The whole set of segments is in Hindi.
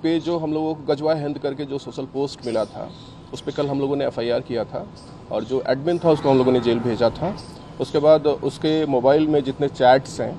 पे जो हम लोगों को गजवा हिंद करके जो सोशल पोस्ट मिला था, उस पर कल हम लोगों ने FIR किया था और जो एडमिन था उसको हम लोगों ने जेल भेजा था। उसके बाद उसके मोबाइल में जितने चैट्स हैं,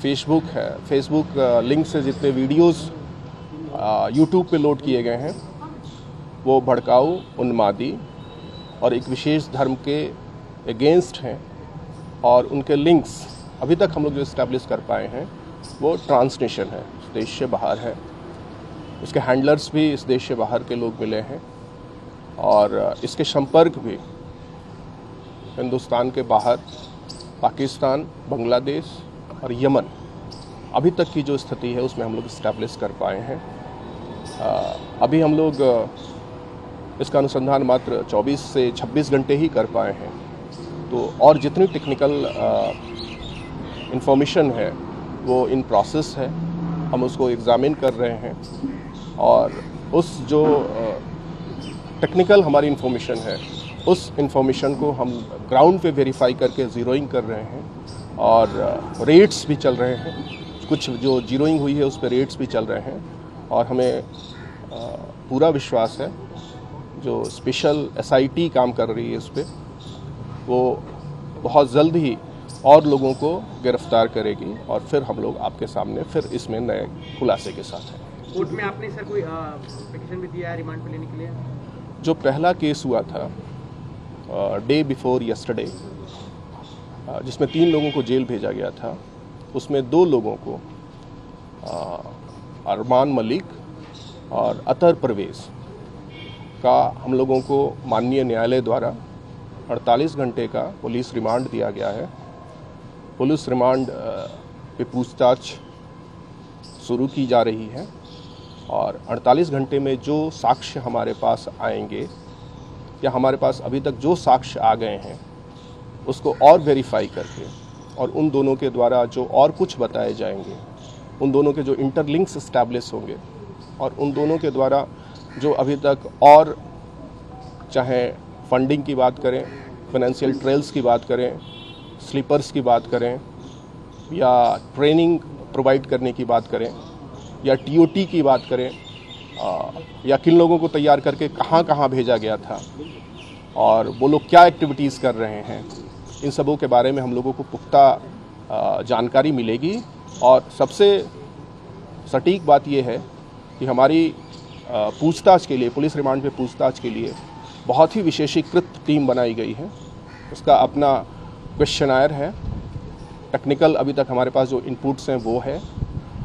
फेसबुक लिंक से जितने वीडियोस यूट्यूब पे लोड किए गए हैं, वो भड़काऊ, उन्मादी और एक विशेष धर्म के अगेंस्ट हैं। और उनके लिंक्स अभी तक हम लोग जो इस्टेब्लिश कर पाए हैं वो ट्रांसनेशन है, इस देश से बाहर है। उसके हैंडलर्स भी इस देश से बाहर के लोग मिले हैं और इसके संपर्क भी हिंदुस्तान के बाहर पाकिस्तान, बांग्लादेश और यमन अभी तक की जो स्थिति है उसमें हम लोग इस्टेब्लिश कर पाए हैं। अभी हम लोग इसका अनुसंधान मात्र 24 से 26 घंटे ही कर पाए हैं, तो और जितनी टेक्निकल इंफॉर्मेशन है वो इन प्रोसेस है, हम उसको एग्जामिन कर रहे हैं और उस जो टेक्निकल हमारी इंफॉर्मेशन है उस इंफॉर्मेशन को हम ग्राउंड पे वेरीफाई करके ज़ीरोइंग कर रहे हैं और रेट्स भी चल रहे हैं। कुछ जो जीरोइंग हुई है उस पर रेट्स भी चल रहे हैं और हमें पूरा विश्वास है जो स्पेशल SIT काम कर रही है इस पर, वो बहुत जल्द ही और लोगों को गिरफ्तार करेगी और फिर हम लोग आपके सामने फिर इसमें नए खुलासे के साथ हैं। कोर्ट में आपने सर कोई पिटीशन भी दिया है रिमांड पे लेने के लिए? जो पहला केस हुआ था डे बिफोर यस्टरडे, जिसमें 3 लोगों को जेल भेजा गया था, उसमें 2 लोगों को अरमान मलिक और अतर परवेज़ का हम लोगों को माननीय न्यायालय द्वारा 48 घंटे का पुलिस रिमांड दिया गया है। पुलिस रिमांड पे पूछताछ शुरू की जा रही है और 48 घंटे में जो साक्ष्य हमारे पास आएंगे या हमारे पास अभी तक जो साक्ष्य आ गए हैं उसको और वेरीफाई करके और उन दोनों के द्वारा जो और कुछ बताए जाएंगे, उन दोनों के जो इंटरलिंक्स इस्टेब्लिश होंगे और उन दोनों के द्वारा जो अभी तक और चाहे फंडिंग की बात करें, फाइनेंशियल ट्रेल्स की बात करें, स्लीपर्स की बात करें या ट्रेनिंग प्रोवाइड करने की बात करें या TOT की बात करें या किन लोगों को तैयार करके कहाँ कहाँ भेजा गया था और वो लोग क्या एक्टिविटीज़ कर रहे हैं, इन सबों के बारे में हम लोगों को पुख्ता जानकारी मिलेगी। और सबसे सटीक बात यह है कि हमारी पूछताछ के लिए, पुलिस रिमांड पे पूछताछ के लिए बहुत ही विशेषीकृत टीम बनाई गई है। उसका अपना क्वेश्चनायर है, टेक्निकल अभी तक हमारे पास जो इनपुट्स हैं वो है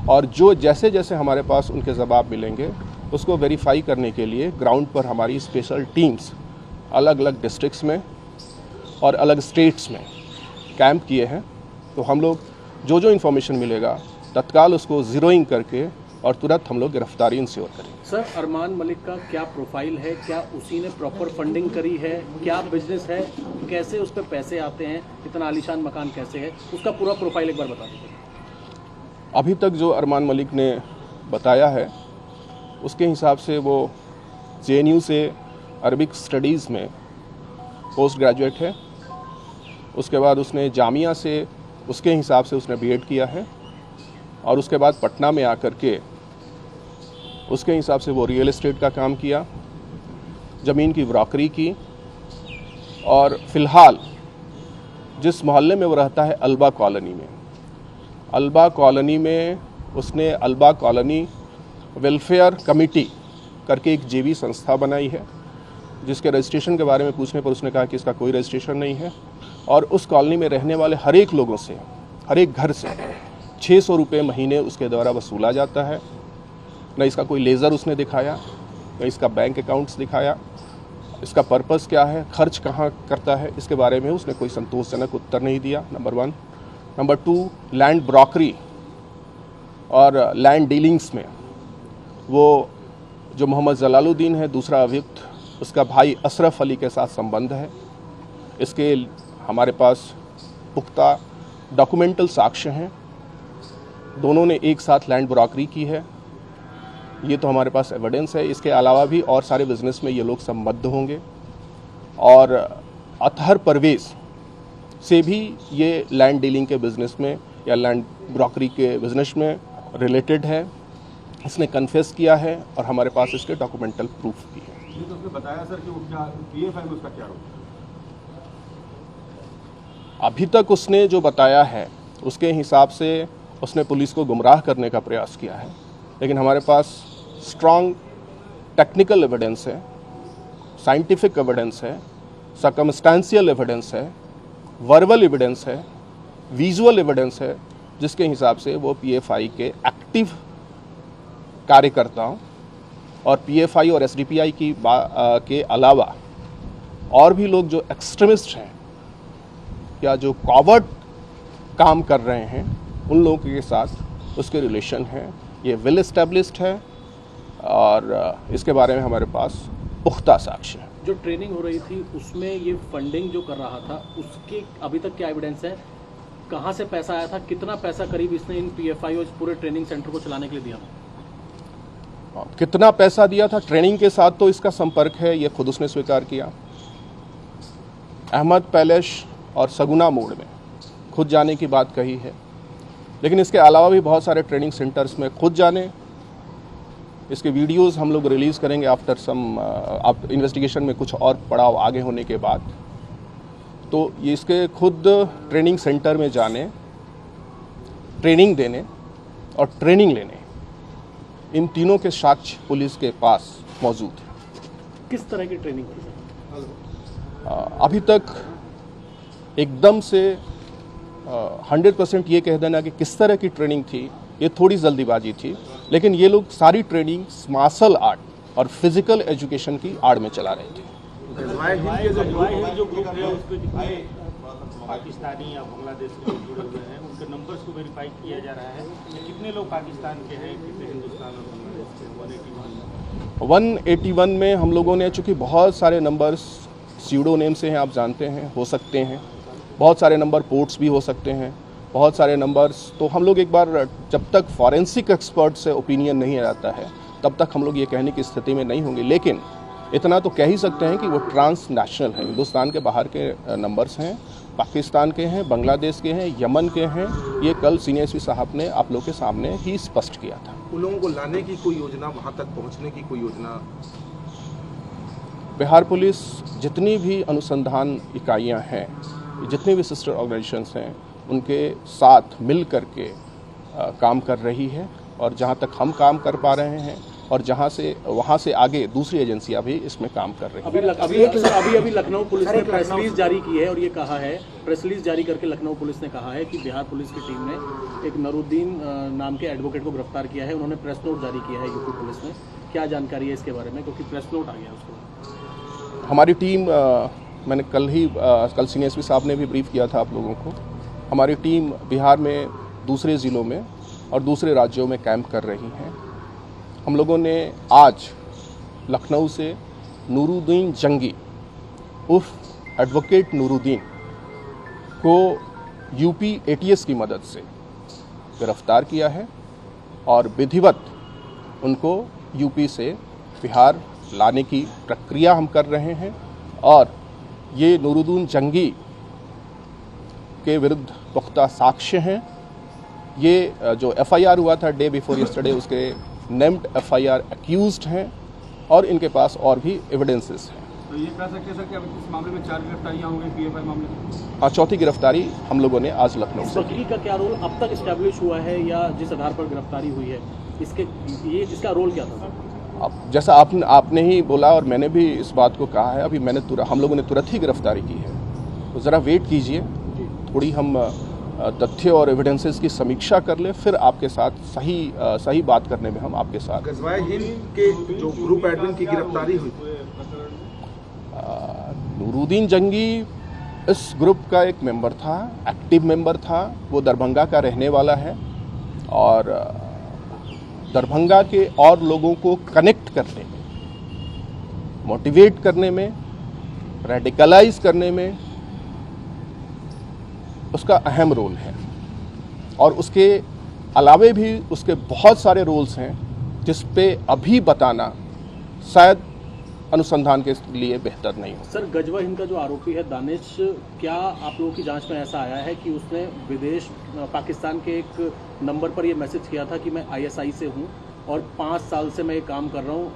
और जो जैसे जैसे हमारे पास उनके जवाब मिलेंगे उसको वेरीफाई करने के लिए ग्राउंड पर हमारी स्पेशल टीम्स अलग अलग डिस्ट्रिक्ट्स में और अलग स्टेट्स में कैंप किए हैं। तो हम लोग जो जो इन्फॉर्मेशन मिलेगा तत्काल उसको ज़ीरोइंग करके और तुरंत हम लोग गिरफ्तारी इंश्योर करेंगे। सर, अरमान मलिक का क्या प्रोफाइल है? क्या उसी ने प्रॉपर फंडिंग करी है? क्या बिजनेस है? कैसे उस पर पैसे आते हैं? इतना आलीशान मकान कैसे है? उसका पूरा प्रोफाइल एक बार बता दीजिए। अभी तक जो अरमान मलिक ने बताया है उसके हिसाब से वो JNU से अरबिक स्टडीज़ में पोस्ट ग्रेजुएट है। उसके बाद उसने जामिया से उसके हिसाब से उसने B.Ed किया है और उसके बाद पटना में आकर के उसके हिसाब से वो रियल एस्टेट का काम किया, ज़मीन की ब्रोकरी की और फ़िलहाल जिस मोहल्ले में वो रहता है अल्बा कॉलोनी में उसने अल्बा कॉलोनी वेलफेयर कमेटी करके एक JV संस्था बनाई है, जिसके रजिस्ट्रेशन के बारे में पूछने पर उसने कहा कि इसका कोई रजिस्ट्रेशन नहीं है और उस कॉलोनी में रहने वाले हर एक लोगों से, हर एक घर से 600 रुपये महीने उसके द्वारा वसूला जाता है। न इसका कोई लेज़र उसने दिखाया, न इसका बैंक अकाउंट्स दिखाया, इसका पर्पस क्या है, खर्च कहाँ करता है, इसके बारे में उसने कोई संतोषजनक उत्तर नहीं दिया, नंबर 1। नंबर 2, लैंड ब्रोकरी और लैंड डीलिंग्स में वो जो मोहम्मद जलालुद्दीन है दूसरा अभियुक्त, उसका भाई अशरफ अली के साथ संबंध है। इसके हमारे पास पुख्ता डॉक्यूमेंटल साक्ष्य हैं, दोनों ने एक साथ लैंड ब्रोकरी की है, ये तो हमारे पास एविडेंस है। इसके अलावा भी और सारे बिजनेस में ये लोग संबद्ध होंगे और अतहर परवेज़ से भी ये लैंड डीलिंग के बिज़नेस में या लैंड ब्रोकरी के बिज़नेस में रिलेटेड है। इसने कन्फेस किया है और हमारे पास इसके डॉक्यूमेंटल प्रूफ भी है। ये तो उसने बताया सर कि वो क्या पीएफआई में उसका क्या रोल है? अभी तक उसने जो बताया है उसके हिसाब से उसने पुलिस को गुमराह करने का प्रयास किया है, लेकिन हमारे पास स्ट्रॉन्ग टेक्निकल एविडेंस है, साइंटिफिक एविडेंस है, सर्कमस्टेंशियल एविडेंस है, वर्बल एविडेंस है, विजुअल एविडेंस है, जिसके हिसाब से वो पीएफआई के एक्टिव कार्यकर्ताओं और पीएफआई और एसडीपीआई के अलावा और भी लोग जो एक्सट्रीमिस्ट हैं या जो कॉवर्ट काम कर रहे हैं उन लोगों के साथ उसके रिलेशन है। ये वेल एस्टेब्लिश्ड है और इसके बारे में हमारे पास पुख्ता साक्ष्य है। जो ट्रेनिंग हो रही थी उसमें ये फंडिंग जो कर रहा था उसके अभी तक क्या एविडेंस है? कहाँ से पैसा आया था? कितना पैसा करीब इसने इन पीएफआई और इस पूरे ट्रेनिंग सेंटर को चलाने के लिए दिया था? कितना पैसा दिया था? ट्रेनिंग के साथ तो इसका संपर्क है, ये खुद उसने स्वीकार किया। अहमद पैलेस और सगुना मोड़ में खुद जाने की बात कही है, लेकिन इसके अलावा भी बहुत सारे ट्रेनिंग सेंटर्स में खुद जाने, इसके वीडियोस हम लोग रिलीज़ करेंगे आफ्टर सम इन्वेस्टिगेशन में कुछ और पड़ाव आगे होने के बाद। तो ये इसके खुद ट्रेनिंग सेंटर में जाने, ट्रेनिंग देने और ट्रेनिंग लेने, इन तीनों के साक्ष्य पुलिस के पास मौजूद है। किस तरह की ट्रेनिंग थी सर? अभी तक एकदम से 100% ये कह देना कि किस तरह की ट्रेनिंग थी, ये थोड़ी जल्दीबाजी थी, लेकिन ये लोग सारी ट्रेनिंग मार्शल आर्ट और फिजिकल एजुकेशन की आड़ में चला रहे थे। जो ग्रुप है उसमें पाकिस्तानी या बांग्लादेश में जुड़े हुए हैं, उनके नंबर्स को वेरीफाई किया जा रहा है कि कितने लोग पाकिस्तान के हैं, कितने हिंदुस्तान और बांग्लादेश के। 181 में हम लोगों ने, चूँकि बहुत सारे नंबर्स सीडो नेम से हैं, आप जानते हैं, हो सकते हैं, बहुत सारे नंबर पोर्ट्स भी हो सकते हैं, बहुत सारे नंबर्स, तो हम लोग एक बार जब तक फॉरेंसिक एक्सपर्ट से ओपिनियन नहीं आता है तब तक हम लोग ये कहने की स्थिति में नहीं होंगे। लेकिन इतना तो कह ही सकते हैं कि वो ट्रांसनेशनल है, हिंदुस्तान के बाहर के नंबर्स हैं, पाकिस्तान के हैं, बांग्लादेश के हैं, यमन के हैं। ये कल सीनियर एसपी साहब ने आप लोग के सामने ही स्पष्ट किया था। उन लोगों को लाने की कोई योजना, वहाँ तक पहुँचने की कोई योजना? बिहार पुलिस जितनी भी अनुसंधान इकाइयाँ हैं, जितनी भी सिस्टर ऑर्गेनाइजेशंस हैं, उनके साथ मिल करके काम कर रही है, और जहाँ तक हम काम कर पा रहे हैं और वहाँ से आगे दूसरी एजेंसियां भी इसमें काम कर रही हैं। अभी लखनऊ पुलिस ने प्रेस रिलीज जारी की है और ये कहा है, प्रेस रिलीज जारी करके लखनऊ पुलिस ने कहा है कि बिहार पुलिस की टीम ने एक नरूद्दीन नाम के एडवोकेट को गिरफ्तार किया है। उन्होंने प्रेस नोट जारी किया है यूपी पुलिस ने। क्या जानकारी है इसके बारे में, क्योंकि प्रेस नोट आ गया उसको? हमारी टीम, मैंने कल सीनियर एसपी साहब ने भी ब्रीफ किया था आप लोगों को, हमारी टीम बिहार में दूसरे ज़िलों में और दूसरे राज्यों में कैंप कर रही हैं। हम लोगों ने आज लखनऊ से नूरुद्दीन जंगी उर्फ एडवोकेट नूरुद्दीन को यूपी एटीएस की मदद से गिरफ्तार किया है और विधिवत उनको यूपी से बिहार लाने की प्रक्रिया हम कर रहे हैं। और ये नूरुद्दीन जंगी के विरुद्ध पुख्ता साक्ष्य हैं। ये जो एफआईआर हुआ था डे बिफोर यस्टरडे, उसके नेम्ड एफआईआर एक्यूज्ड हैं और इनके पास और भी एविडेंसेस हैं। तो ये कह सकते हैं सर कि अब इस मामले में 4 गिरफ्तारियां हो गई पीएफआई मामले में? चौथी गिरफ्तारी हम लोगों ने आज लखनऊ से की। का क्या रोल अब तक एस्टैब्लिश हुआ है या जिस आधार पर गिरफ्तारी हुई है, इसका रोल क्या था? अब जैसा आपने ही बोला और मैंने भी इस बात को कहा है, अभी हम लोगों ने तुरंत ही गिरफ्तारी की है, तो ज़रा वेट कीजिए, थोड़ी हम तथ्य और एविडेंसेस की समीक्षा कर ले, फिर आपके साथ सही बात करने में हम आपके साथ। गजवाए हिंद के जो ग्रुप एडमिन की गिरफ्तारी हुई, नूरुद्दीन जंगी इस ग्रुप का एक मेंबर था, एक्टिव मेंबर था। वो दरभंगा का रहने वाला है और दरभंगा के और लोगों को कनेक्ट करने में, मोटिवेट करने में, रेडिकलाइज करने में उसका अहम रोल है। और उसके अलावे भी उसके बहुत सारे रोल्स हैं जिस पे अभी बताना शायद अनुसंधान के लिए बेहतर नहीं हो। सर, गजवा हिंद का जो आरोपी है दानिश, क्या आप लोगों की जांच में ऐसा आया है कि उसने पाकिस्तान के एक नंबर पर ये मैसेज किया था कि मैं आईएसआई से हूँ और 5 साल से मैं ये काम कर रहा हूँ,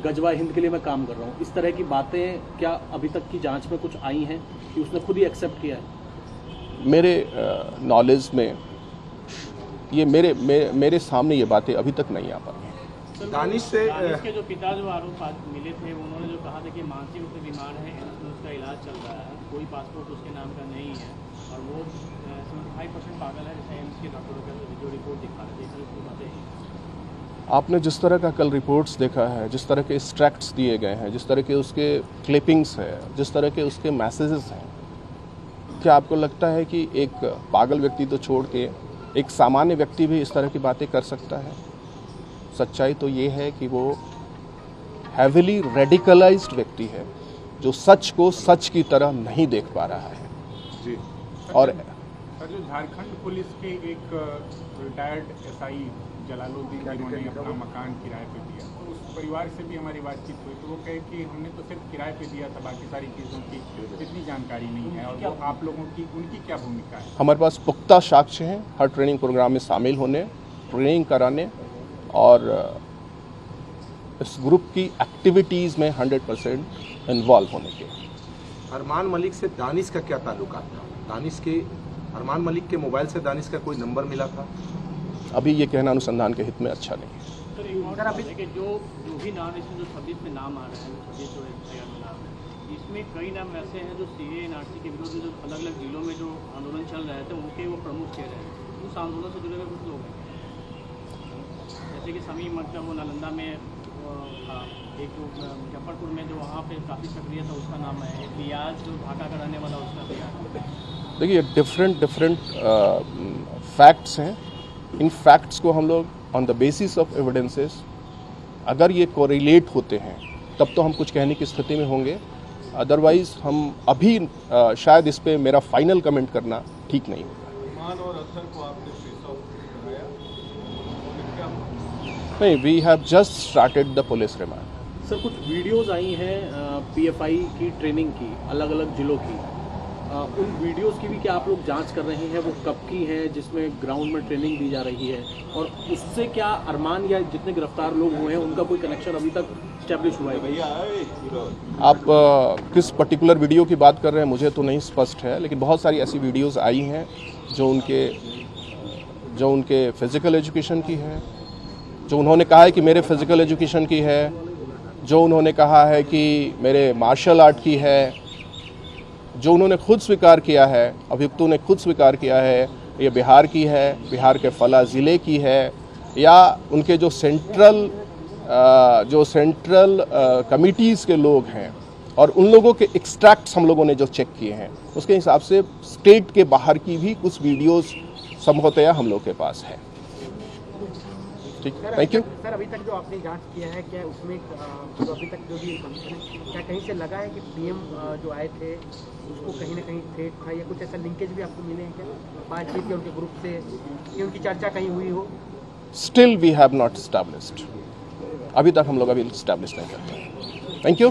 गजवा हिंद के लिए मैं काम कर रहा हूँ। इस तरह की बातें क्या अभी तक की जांच में कुछ आई हैं कि उसने खुद ही एक्सेप्ट किया है? मेरे नॉलेज में ये मेरे सामने ये बातें अभी तक नहीं आ पाई। दानिश से दानिश के जो पिता जो आरोप मिले थे, उन्होंने जो कहा था कि मानसिक रूप से बीमार है, एम्स में उसका इलाज चल रहा है, कोई पासपोर्ट उसके नाम का नहीं है और वो 75% पागल है, जैसे एम्स के डॉक्टरों का जो रिपोर्ट दिखा रहे थे, इसलिए बातें। आपने जिस तरह का कल रिपोर्ट्स देखा है, जिस तरह के एक्सट्रैक्ट्स दिए गए हैं, जिस तरह के उसके क्लिपिंग्स है, जिस तरह के उसके मैसेजेस हैं, क्या आपको लगता है कि एक पागल व्यक्ति तो छोड़ के एक सामान्य व्यक्ति भी इस तरह की बातें कर सकता है? सच्चाई तो ये है कि वो हैविली रेडिकलाइज्ड व्यक्ति है जो सच को सच की तरह नहीं देख पा रहा है। जी और सर, जो झारखंड पुलिस के एक रिटायर्ड एसआई जलालुद्दीन जिन्होंने अपना मकान किराए पे दिया, तो उस परिवार से भी हमारी बातचीत हुई तो वो कहे कि हमने तो सिर्फ किराए पे दिया था, बाकी सारी चीज़ों की इतनी जानकारी नहीं है। और वो आप लोगों की उनकी क्या भूमिका है? हमारे पास पुख्ता साक्ष्य हैं हर ट्रेनिंग प्रोग्राम में शामिल होने, ट्रेनिंग कराने और इस ग्रुप की एक्टिविटीज़ में 100% इन्वॉल्व होने के। अरमान मलिक से दानिश का क्या ताल्लुकात था? दानिश के अरमान मलिक के मोबाइल से दानिश का कोई नंबर मिला था? अभी ये कहना अनुसंधान के हित में अच्छा नहीं है। सर एक और बात है कि जो भी नाम इसमें जो 26 में नाम आ रहे हैं, 26 जो एफआईआर में नाम है, इसमें कई नाम ऐसे हैं जो सीए एनआरसी के विरोध में जो अलग अलग जिलों में जो आंदोलन चल रहे थे उनके वो प्रमुख चेहरे हैं। उस आंदोलन से जुड़े हुए कुछ लोग हैं, जैसे कि समी मत का वो नालंदा में था, एक मुजफ्फरपुर में जो वहाँ पे काफ़ी सक्रिय था उसका नाम है, एक रियाज जो ढाका का रहने वाला उसका भी। देखिए डिफरेंट फैक्ट्स हैं। इन फैक्ट्स को हम लोग on the basis of evidences अगर ये कोरिलेट होते हैं तब तो हम कुछ कहने की स्थिति में होंगे, अदरवाइज हम अभी शायद इस पे मेरा फाइनल कमेंट करना ठीक नहीं होगा। मान और अतर को आपने फेस ऑफ कराया? नहीं, we have just started the police remand. Sir कुछ वीडियोज़ आई हैं पीएफआई की ट्रेनिंग की, अलग अलग जिलों की, उन वीडियोस की भी क्या आप लोग जांच कर रहे हैं? वो कब की हैं जिसमें ग्राउंड में ट्रेनिंग दी जा रही है, और उससे क्या अरमान या जितने गिरफ्तार लोग हुए हैं उनका कोई कनेक्शन अभी तक स्टैब्लिश हुआ है? भैया आप किस पर्टिकुलर वीडियो की बात कर रहे हैं मुझे तो नहीं स्पष्ट है, लेकिन बहुत सारी ऐसी वीडियोस आई हैं जो उनके फिज़िकल एजुकेशन की है, जो उन्होंने कहा है कि मेरे फिज़िकल एजुकेशन की है, जो उन्होंने कहा है कि मेरे मार्शल आर्ट की है, जो उन्होंने खुद स्वीकार किया है, अभियुक्तों ने खुद स्वीकार किया है ये बिहार की है, बिहार के फला ज़िले की है, या उनके जो सेंट्रल कमिटीज़ के लोग हैं और उन लोगों के एक्सट्रैक्ट्स हम लोगों ने जो चेक किए हैं उसके हिसाब से स्टेट के बाहर की भी कुछ वीडियोस संभवतया हम लोग के पास है। ठीक, थैंक यू। सर अभी तक जो आपने जांच किया है, क्या उसमें जो अभी तक जो भी क्या कहीं से लगा है कि पीएम जो आए थे उसको कहीं ना कहीं थ्रेट था, या कुछ ऐसा लिंकेज भी आपको मिले हैं क्या बातचीत के उनके ग्रुप से, कि उनकी चर्चा कहीं हुई हो? Still we have not established, अभी तक हम लोग अभी एस्टैब्लिश नहीं करते हैं। Thank you.